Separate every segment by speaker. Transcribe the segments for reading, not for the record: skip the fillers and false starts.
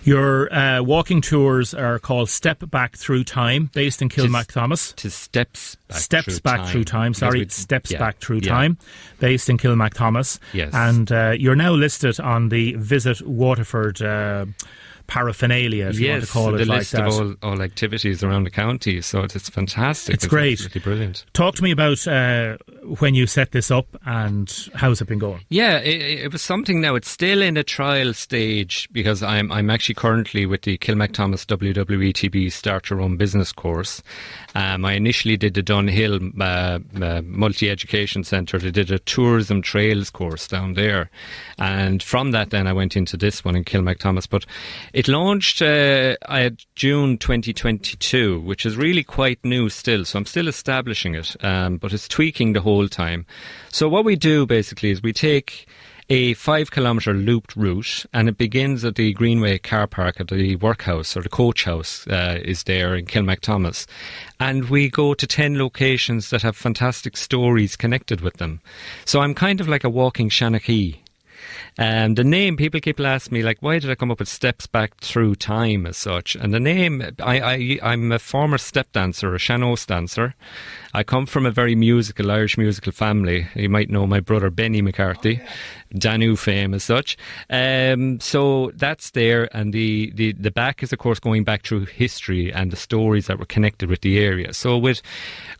Speaker 1: Your walking tours are called Step Back Through Time, based in Kilmacthomas.
Speaker 2: To Steps Back Through
Speaker 1: Time. Steps Back Through
Speaker 2: yeah.
Speaker 1: Time, based in Kilmacthomas.
Speaker 2: Yes.
Speaker 1: And you're now listed on the Visit Waterford paraphernalia, if you want to call it like that.
Speaker 2: Yes, the list of all activities around the county, so it's fantastic.
Speaker 1: It's great.
Speaker 2: Absolutely brilliant.
Speaker 1: Talk to me about when you set this up and how's it been going?
Speaker 2: Yeah, it was something now. It's still in a trial stage because I'm actually currently with the Kilmacthomas WWETB Start Your Own Business course. I initially did the Dunhill Multi-Education Centre. I did a tourism trails course down there. And from that then I went into this one in Kilmacthomas. But it launched June 2022, which is really quite new still. So I'm still establishing it, but it's tweaking the whole time. So what we do basically is we take a 5-kilometre looped route, and it begins at the Greenway car park at the workhouse, or the coach house is there in Kilmacthomas. And we go to 10 locations that have fantastic stories connected with them. So I'm kind of like a walking Shanachie. The name, people ask me, like, why did I come up with Steps Back Through Time as such? And the name, I'm a former step dancer, a Sean-Os dancer. I come from a very Irish musical family. You might know my brother Benny McCarthy, Danu fame as such. So that's there, and the back is, of course, going back through history and the stories that were connected with the area. So with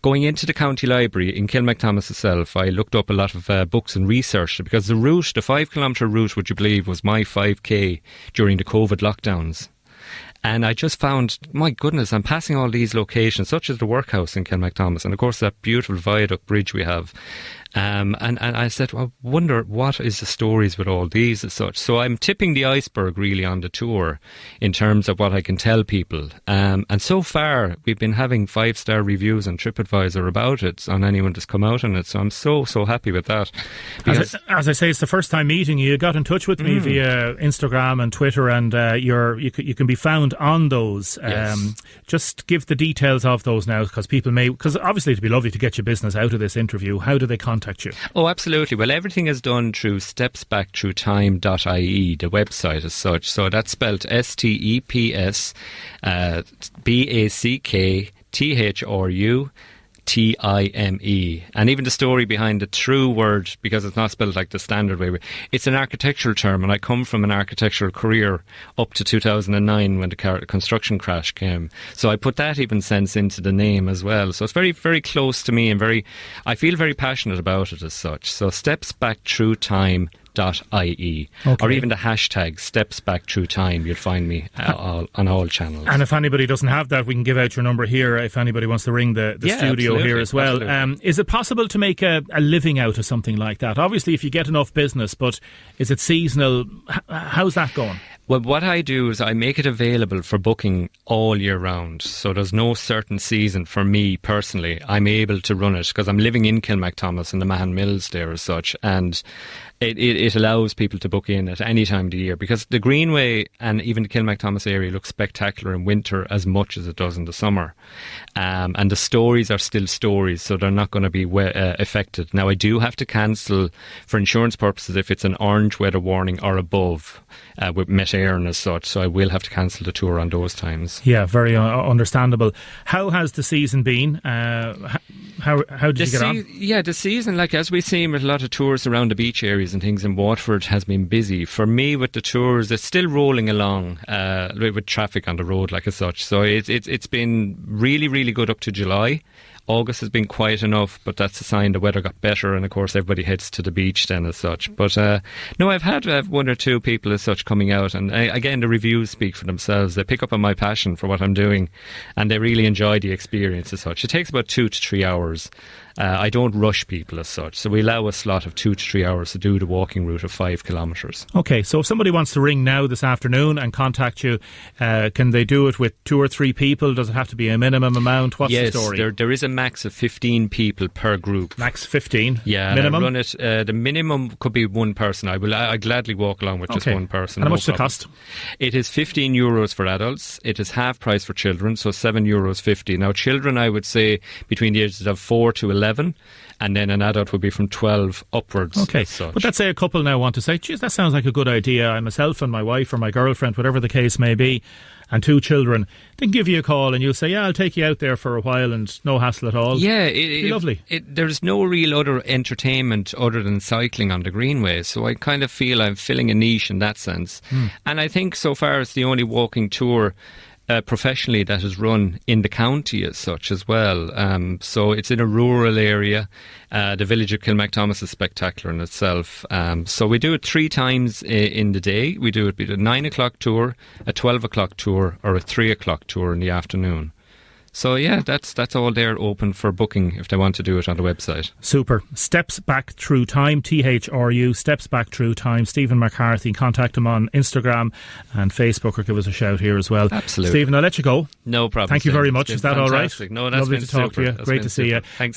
Speaker 2: going into the county library in Kilmacthomas itself, I looked up a lot of books and researched it, because the route, the 5-kilometre route, would you believe, was my 5K during the COVID lockdowns. And I just found, my goodness, I'm passing all these locations, such as the workhouse in Kilmacthomas, and of course that beautiful viaduct bridge we have. And I said, well, I wonder what is the stories with all these as such. So I'm tipping the iceberg really on the tour in terms of what I can tell people. And so far, we've been having 5-star reviews on TripAdvisor about it, on anyone that's come out on it. So I'm so happy with that.
Speaker 1: As I say, it's the first time meeting you. You got in touch with me via Instagram and Twitter, and you can be found on those.
Speaker 2: Yes.
Speaker 1: Just give the details of those now, because obviously it'd be lovely to get your business out of this interview. How do they contact you?
Speaker 2: Oh, absolutely. Well, everything is done through StepsBackThruTime.ie, the website as such. So that's spelled STEPS BACKTHRU TIME. And even the story behind the true word, because it's not spelled like the standard way, it's an architectural term, and I come from an architectural career up to 2009 when the construction crash came. So I put that even sense into the name as well. So it's very, very close to me, and I feel very passionate about it as such. So StepsBackThruTime.ie,
Speaker 1: okay.
Speaker 2: Or even the hashtag StepsBackThruTime, you'll find me on all channels.
Speaker 1: And if anybody doesn't have that, we can give out your number here if anybody wants to ring the studio here as well. Is it possible to make a living out of something like that? Obviously, if you get enough business, but is it seasonal? How's that going?
Speaker 2: Well, what I do is I make it available for booking all year round. So there's no certain season for me personally. I'm able to run it because I'm living in Kilmacthomas and the Mahon Mills there as such. And it allows people to book in at any time of the year, because the Greenway and even the Kilmacthomas area looks spectacular in winter as much as it does in the summer. And the stories are still stories, so they're not going to be affected. Now, I do have to cancel for insurance purposes if it's an orange weather warning or above with Met Éireann as such, so I will have to cancel the tour on those times.
Speaker 1: Yeah, very understandable. How has the season been? How did you get on?
Speaker 2: Yeah, the season, like as we see with a lot of tours around the beach areas and things in Waterford, has been busy. For me, with the tours, it's still rolling along with traffic on the road like as such. So it's been really, really good up to July. August has been quiet enough, but that's a sign the weather got better, and of course everybody heads to the beach then as such. But no, I've had one or two people as such coming out, and again, the reviews speak for themselves. They pick up on my passion for what I'm doing, and they really enjoy the experience as such. It takes about 2 to 3 hours. I don't rush people as such, so we allow a slot of 2 to 3 hours to do the walking route of 5 kilometres. Okay, so if somebody wants to ring now this afternoon and contact you, can they do it with 2 or 3 people? Does it have to be a minimum amount? What's the story? Yes, there is a max of 15 people per group.
Speaker 1: Max 15?
Speaker 2: Yeah.
Speaker 1: Minimum?
Speaker 2: I run it, the minimum could be one person. I gladly walk along with just one person.
Speaker 1: And how much does it cost?
Speaker 2: It is €15 for adults. It is half price for children, so €7.50. Now, children, I would say, between the ages of 4 to 11, 11, and then an adult would be from 12 upwards.
Speaker 1: Okay, but let's say a couple now want to say, geez, that sounds like a good idea. I myself and my wife or my girlfriend, whatever the case may be, and 2 children, they can give you a call and you'll say, yeah, I'll take you out there for a while and no hassle at all.
Speaker 2: Yeah,
Speaker 1: it'd be lovely.
Speaker 2: There's no real other entertainment other than cycling on the greenway, so I kind of feel I'm filling a niche in that sense. And I think so far it's the only walking tour professionally that is run in the county as such as well. So it's in a rural area. The village of Kilmacthomas is spectacular in itself. So we do it 3 times in the day. We do it a 9 o'clock tour, a 12 o'clock tour, or a 3 o'clock tour in the afternoon. So yeah, that's all there open for booking if they want to do it on the website.
Speaker 1: Super. Steps Back Through Time, THRU, Steps Back Through Time. Stephen McCarthy, contact him on Instagram and Facebook, or give us a shout here as well.
Speaker 2: Absolutely.
Speaker 1: Stephen, I'll let you go.
Speaker 2: No problem.
Speaker 1: Is that all right?
Speaker 2: No, that's
Speaker 1: lovely
Speaker 2: been
Speaker 1: to talk
Speaker 2: super.
Speaker 1: to you. Great to see you.
Speaker 2: Thanks.